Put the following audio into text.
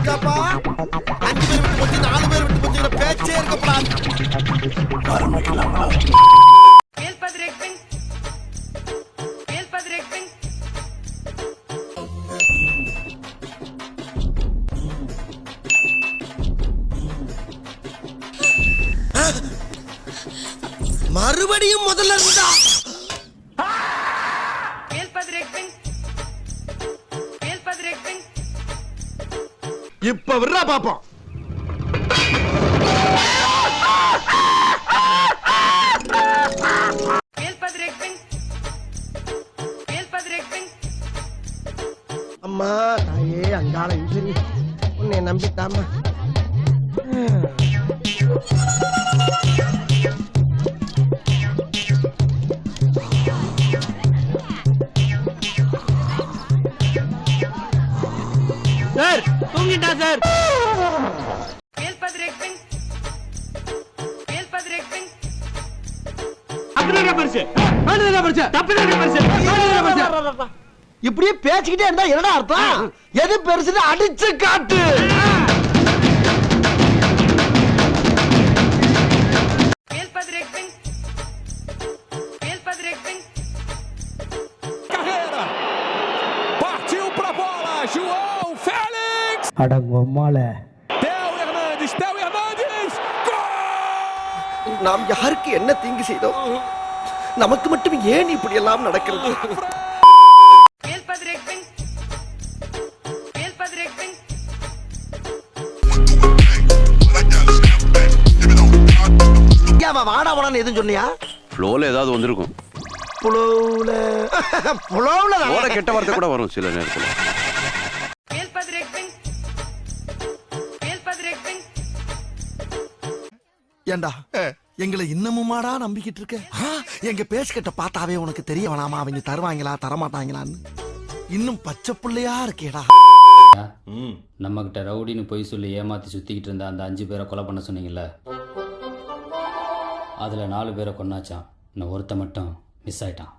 இருக்காப்பா. 5 பேர் விட்டு போச்சு, 4 பேர் விட்டு போச்சுங்கிற பேச்சே இருக்கப்படா. ஆரம்பிக்கலாங்களா? மறுபடியும் முதல்ல இருந்தா இப்ப விடுறா பாப்போம். அம்மா தாயே அங்காள இன்ஜினி உன்னை நம்பிட்டாமா. சார் தூங்கிட்டா சார். இப்படியே பேசிக்கிட்டே இருந்தா என்னடா அர்த்தம்? எது பெருசு அடிச்சு காட்டு. João Félix! அடங்கொம்மால Theo Hernandes! நாம் யாருக்கு என்ன தீங்கு செய்தோம்? நமக்கு மட்டும் ஏன் இப்படி எல்லாம் நடக்கிறது? வாடா வாடான்னு எதுவும் சொன்னியா? ஃப்ளோல ஏதாவது வந்திருக்கும். புலவுல கெட்ட வார்த்தை கூட வரும் சில நேரத்துல. ஏண்டா எங்களை இன்னமுமாடா நம்பிக்கிட்டு இருக்க? எங்க பேசிக்கிட்ட பார்த்தாவே உனக்கு தெரிய வேணாமா அவங்க தருவாங்களா தரமாட்டாங்களான்னு? இன்னும் பச்சை பிள்ளையா இருக்கேடா. நம்ம கிட்ட ரவுடின்னு பொய் சொல்லி ஏமாத்தி சுத்திக்கிட்டு இருந்த அந்த 5 பேரை கொலை பண்ண சொன்னீங்கல்ல, அதுல 4 பேரை கொன்னாச்சான். இன்னும் ஒருத்த மட்டும் மிஸ் ஆயிட்டான்.